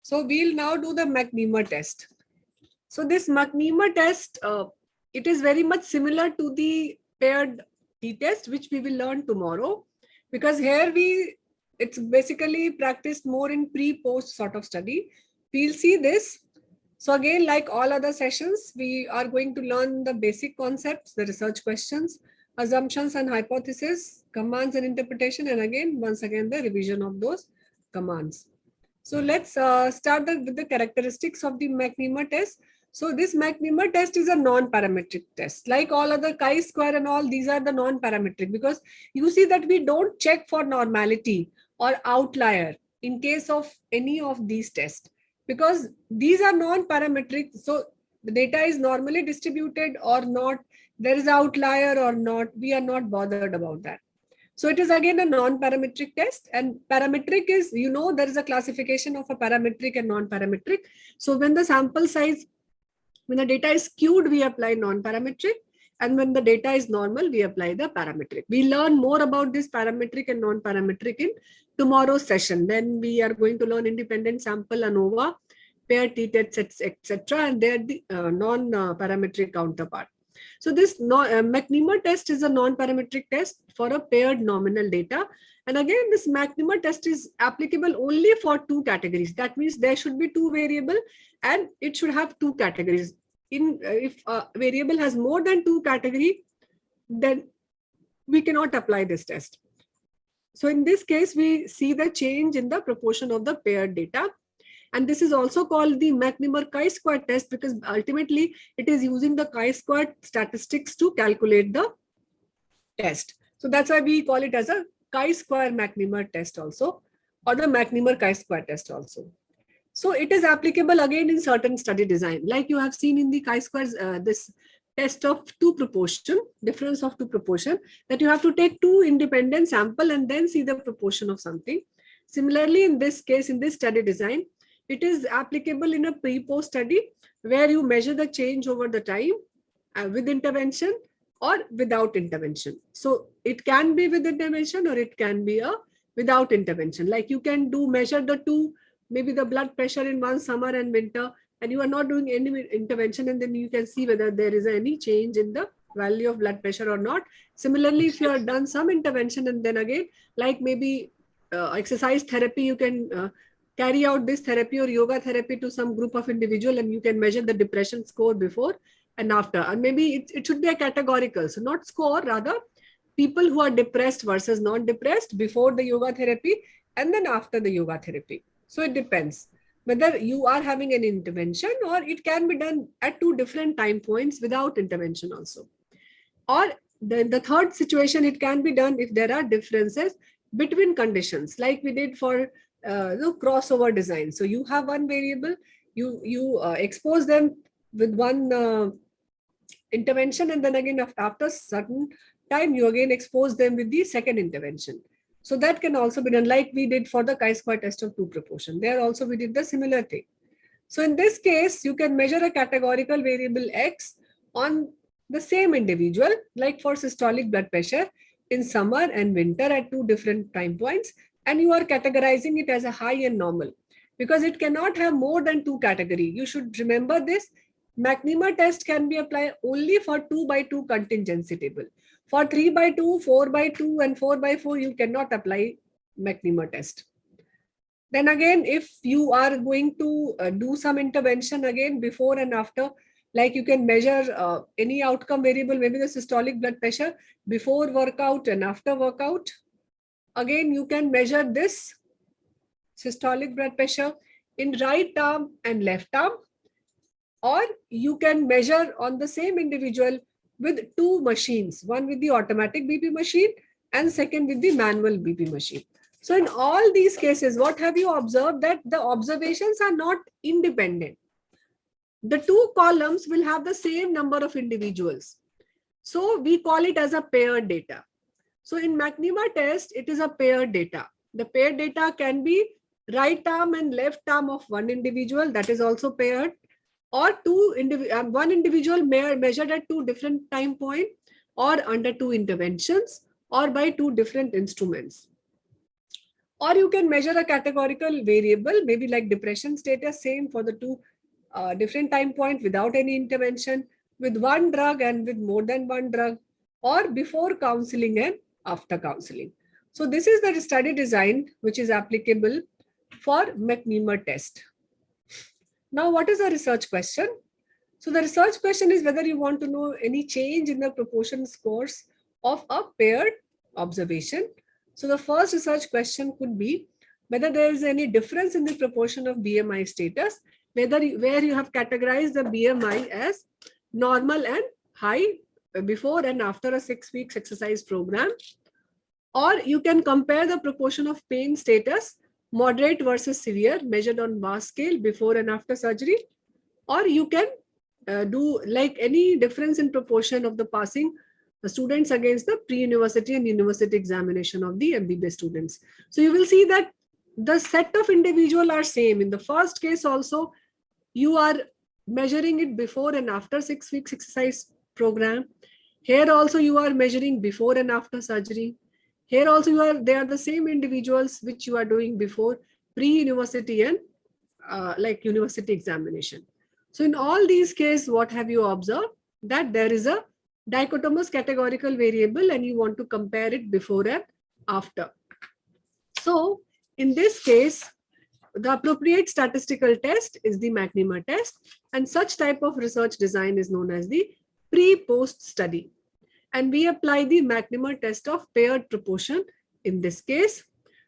So we'll now do the McNemer test. So this McNemer test, it is very much similar to the paired t-test, which we will learn tomorrow, because here it's basically practiced more in pre-post sort of study. We'll see this. So again, like all other sessions, we are going to learn the basic concepts, the research questions, assumptions and hypothesis, commands and interpretation, and once again, the revision of those commands. So let's start with the characteristics of the McNemer test. So this McNemer test is a non-parametric test. Like all other chi-square and all, these are the non-parametric, because you see that we don't check for normality or outlier in case of any of these tests, because these are non-parametric. So the data is normally distributed or not, there is outlier or not, we are not bothered about that. So it is again a non-parametric test, and parametric is, there is a classification of a parametric and non-parametric. So when the sample size, when the data is skewed, we apply non-parametric, and when the data is normal, we apply the parametric. We learn more about this parametric and non-parametric in tomorrow's session. Then we are going to learn independent sample, ANOVA, pair t-tests, etc., and they're the non-parametric counterpart. So this McNemer test is a non-parametric test for a paired nominal data. And again, this McNemer test is applicable only for two categories. That means there should be two variables and it should have two categories. If a variable has more than two categories, then we cannot apply this test. So in this case, we see the change in the proportion of the paired data. And this is also called the McNemer chi-square test, because ultimately it is using the chi-square statistics to calculate the test. So that's why we call it as a chi-square McNemer test also, or the McNemer chi-square test also. So it is applicable again in certain study design, like you have seen in the chi-squares, this test of two proportion, difference of two proportion, that you have to take two independent sample and then see the proportion of something. Similarly, in this case, in this study design, it is applicable in a pre-post study where you measure the change over the time with intervention or without intervention. So it can be with intervention or it can be without intervention. Like you can measure the two, maybe the blood pressure in one summer and winter, and you are not doing any intervention, and then you can see whether there is any change in the value of blood pressure or not. Similarly, if you have done some intervention and then again, like maybe exercise therapy, you can carry out this therapy or yoga therapy to some group of individual, and you can measure the depression score before and after. And maybe it should be a categorical, so not score, rather people who are depressed versus non-depressed before the yoga therapy and then after the yoga therapy. So it depends whether you are having an intervention, or it can be done at two different time points without intervention also. Or the third situation, it can be done if there are differences between conditions, like we did for crossover design. So you have one variable, you expose them with one intervention, and then again after certain time you again expose them with the second intervention. So that can also be done, like we did for the chi-square test of two proportion. There also we did the similar thing. So in this case, you can measure a categorical variable X on the same individual, like for systolic blood pressure in summer and winter at two different time points, and you are categorizing it as a high and normal, because it cannot have more than two categories. You should remember this. McNemer test can be applied only for 2x2 contingency table. For 3x2, 4x2, and 4x4, you cannot apply McNemer test. Then again, if you are going to do some intervention again before and after, like you can measure any outcome variable, maybe the systolic blood pressure before workout and after workout. Again, you can measure this systolic blood pressure in right arm and left arm, or you can measure on the same individual with two machines, one with the automatic BP machine and second with the manual BP machine. So in all these cases, what have you observed? That the observations are not independent. The two columns will have the same number of individuals. So we call it as a paired data. So in McNemer test, it is a paired data. The paired data can be right arm and left arm of one individual, that is also paired, or one individual measured at two different time points, or under two interventions, or by two different instruments. Or you can measure a categorical variable, maybe like depression status, same for the two different time point without any intervention, with one drug and with more than one drug, or before counseling and after counseling. So this is the study design which is applicable for McNemer test. Now, what is the research question? So the research question is whether you want to know any change in the proportion scores of a paired observation. So the first research question could be whether there is any difference in the proportion of BMI status, where you have categorized the BMI as normal and high before and after a 6 weeks exercise program. Or you can compare the proportion of pain status, moderate versus severe, measured on VAS scale before and after surgery. Or you can do like any difference in proportion of the passing students against the pre-university and university examination of the MBBS students. So you will see that the set of individual are same. In the first case also, you are measuring it before and after 6 weeks exercise program. Here also you are measuring before and after surgery. Here also they are the same individuals which you are doing before pre-university and like university examination. So in all these cases, what have you observed? That there is a dichotomous categorical variable and you want to compare it before and after. So in this case, the appropriate statistical test is the Magnema test, and such type of research design is known as the pre-post study. And we apply the Magnema test of paired proportion in this case.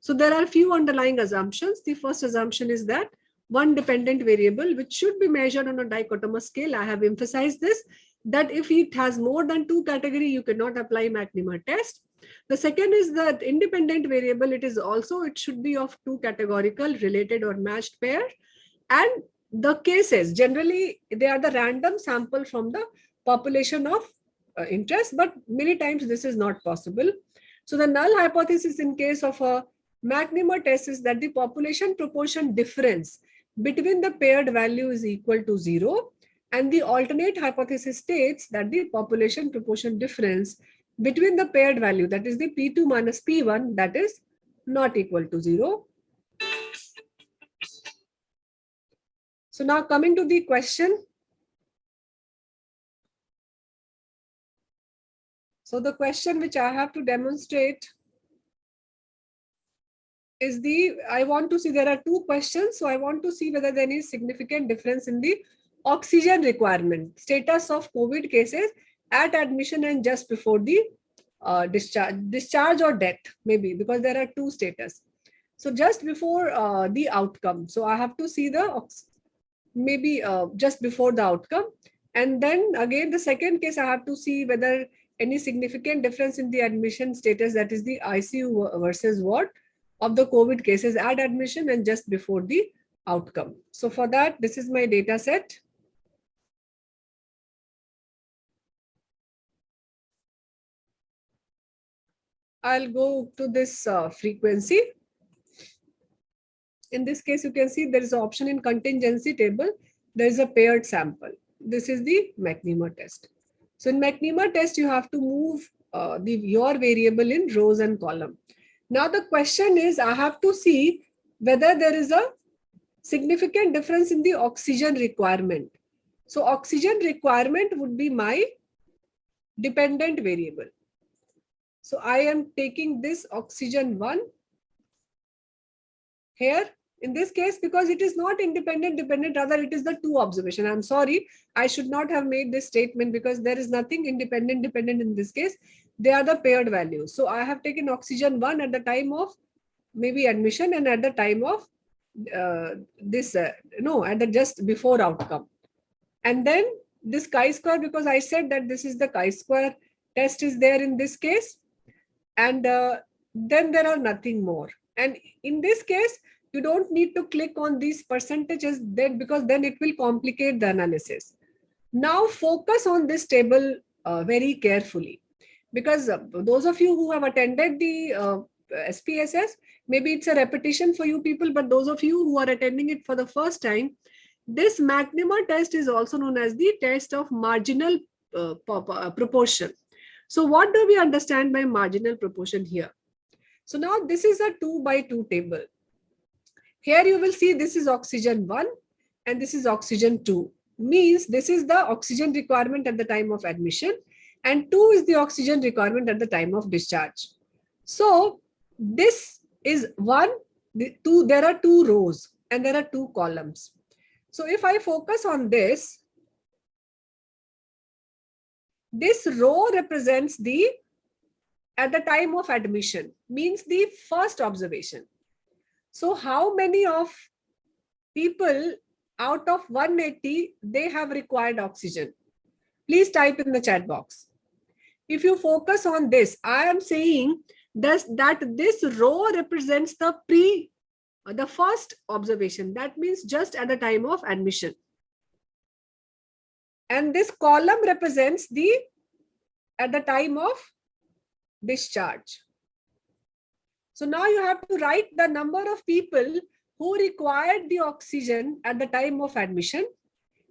So there are a few underlying assumptions. The first assumption is that one dependent variable which should be measured on a dichotomous scale. I have emphasized this, that if it has more than two categories, you cannot apply Magnema test. The second is that independent variable, it should be of two categorical related or matched pair. And the cases, generally, they are the random sample from the population of interest, but many times this is not possible. So the null hypothesis in case of a Magnema test is that the population proportion difference between the paired value is equal to 0. And the alternate hypothesis states that the population proportion difference between the paired value, that is the P2 minus P1, that is not equal to 0. So now coming to the question. So the question which I have to demonstrate is I want to see, there are two questions. So I want to see whether there is significant difference in the oxygen requirement, status of COVID cases at admission and just before the discharge or death, maybe, because there are two status. So just before the outcome. So I have to see maybe just before the outcome. And then again, the second case, I have to see whether any significant difference in the admission status, that is the ICU versus ward of the COVID cases at admission and just before the outcome. So for that, this is my data set. I'll go to this frequency. In this case, you can see there is an option in contingency table. There is a paired sample. This is the Magnema test. So in Magnema test, you have to move your variable in rows and column. Now the question is, I have to see whether there is a significant difference in the oxygen requirement. So oxygen requirement would be my dependent variable. So I am taking this oxygen 1 here. In this case, because it is not independent, dependent, rather it is the two observation. I'm sorry, I should not have made this statement because there is nothing independent, dependent in this case. They are the paired values. So I have taken oxygen 1 at the time of maybe admission and at the time of at the just before outcome. And then this chi-square, because I said that this is the chi-square test is there in this case. And then there are nothing more. And in this case, you don't need to click on these percentages then, because then it will complicate the analysis. Now focus on this table very carefully, because those of you who have attended the SPSS, maybe it's a repetition for you people, but those of you who are attending it for the first time, this Magnema test is also known as the test of marginal proportion. So what do we understand by marginal proportion here? So now this is a 2 by 2 table. Here you will see this is oxygen 1 and this is oxygen 2. Means this is the oxygen requirement at the time of admission and 2 is the oxygen requirement at the time of discharge. So this is 1, 2, there are 2 rows and there are 2 columns. So if I focus on this row represents the at the time of admission, means the first observation. So how many of people out of 180 they have required oxygen? Please type in the chat box. If you focus on this, I am saying that this row represents the first observation. That means just at the time of admission. And this column represents at the time of discharge. So now you have to write the number of people who required the oxygen at the time of admission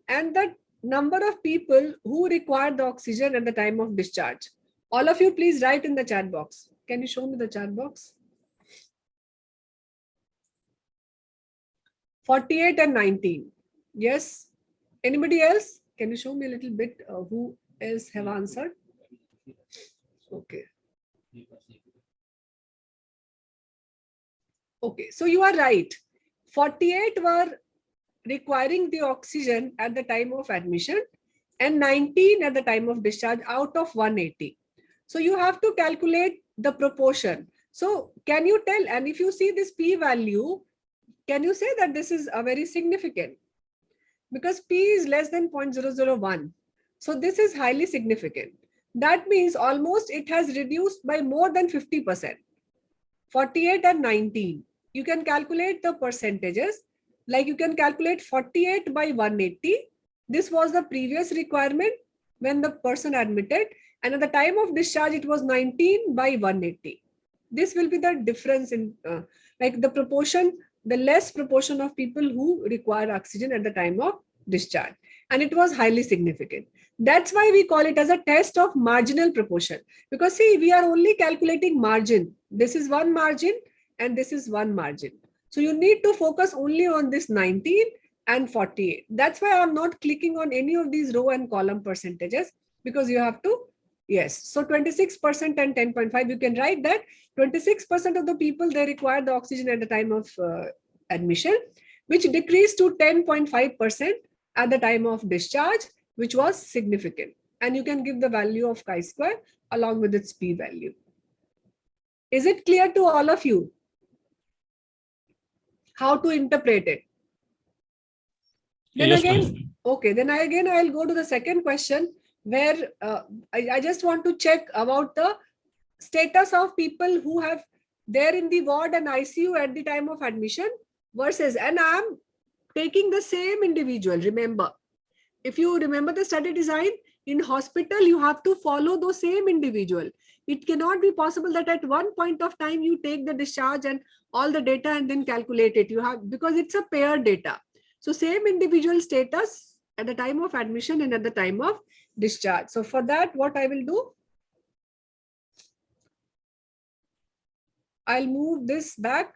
and the number of people who required the oxygen at the time of discharge. All of you please write in the chat box. Can you show me the chat box? 48 and 19. Yes. Anybody else? Can you show me a little bit who else have answered? Okay. Okay, so you are right. 48 were requiring the oxygen at the time of admission and 19 at the time of discharge out of 180. So you have to calculate the proportion. So can you tell, and if you see this p value, can you say that this is a very significant? Because p is less than 0.001. So this is highly significant. That means almost it has reduced by more than 50%. 48 and 19. You can calculate the percentages. Like you can calculate 48 by 180. This was the previous requirement when the person admitted. And at the time of discharge, it was 19 by 180. This will be the difference in like the proportion, the less proportion of people who require oxygen at the time of discharge. And it was highly significant. That's why we call it as a test of marginal proportion. Because see, we are only calculating margin. This is one margin and this is one margin. So you need to focus only on this 19 and 48. That's why I'm not clicking on any of these row and column percentages because you have to, yes. So 26% and 10.5, you can write that 26% of the people, they require the oxygen at the time of admission, which decreased to 10.5% at the time of discharge, which was significant. And you can give the value of chi-square along with its p-value. Is it clear to all of you how to interpret it? Then yes, again, okay, then I'll go to the second question where I just want to check about the status of people who have there in the ward and ICU at the time of admission versus, and I'm taking the same individual. Remember, if you remember the study design, in hospital, you have to follow the same individual. It cannot be possible that at one point of time you take the discharge and all the data and then calculate it. You have, because it's a paired data. So same individual status at the time of admission and at the time of discharge. So for that, what I will do, I'll move this back.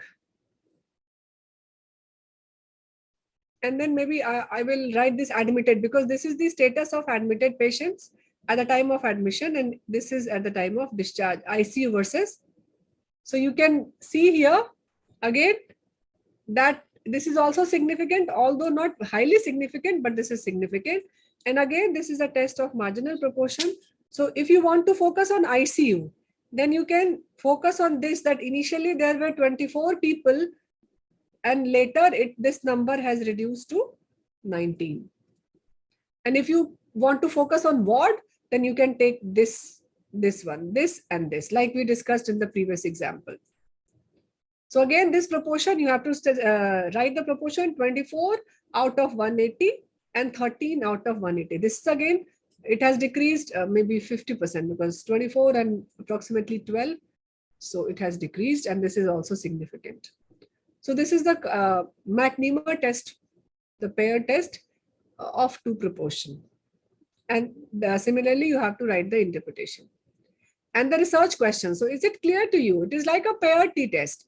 And then maybe I will write this admitted because this is the status of admitted patients at the time of admission and this is at the time of discharge, ICU versus. So you can see here again that this is also significant, although not highly significant, but this is significant. And again, this is a test of marginal proportion. So if you want to focus on ICU, then you can focus on this, that initially there were 24 people and later this number has reduced to 19. And if you want to focus on ward, then you can take this one, this and this, like we discussed in the previous example. So again, this proportion, you have to write the proportion 24 out of 180 and 13 out of 180. This is again, it has decreased maybe 50% because 24 and approximately 12. So it has decreased and this is also significant. So this is the Magnema test, the pair test of two proportion. And similarly, you have to write the interpretation. and the research question. So is it clear to you? It is like a paired t-test,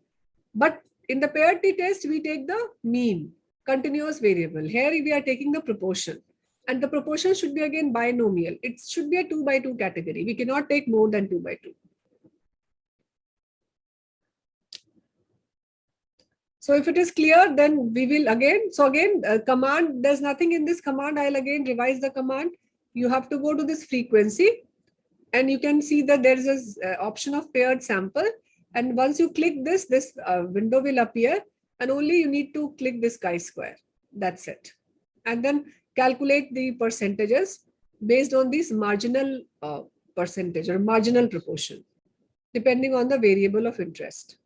but in the paired t-test, we take the mean, continuous variable. Here we are taking the proportion, and the proportion should be again binomial. It should be a 2 by 2 category. We cannot take more than 2 by 2. So if it is clear, then we will again, so again, command, there's nothing in this command. I'll again revise the command. You have to go to this frequency, and you can see that there is an option of paired sample. And once you click this, window will appear, and only you need to click this chi-square. That's it. And then calculate the percentages based on this marginal percentage or marginal proportion, depending on the variable of interest.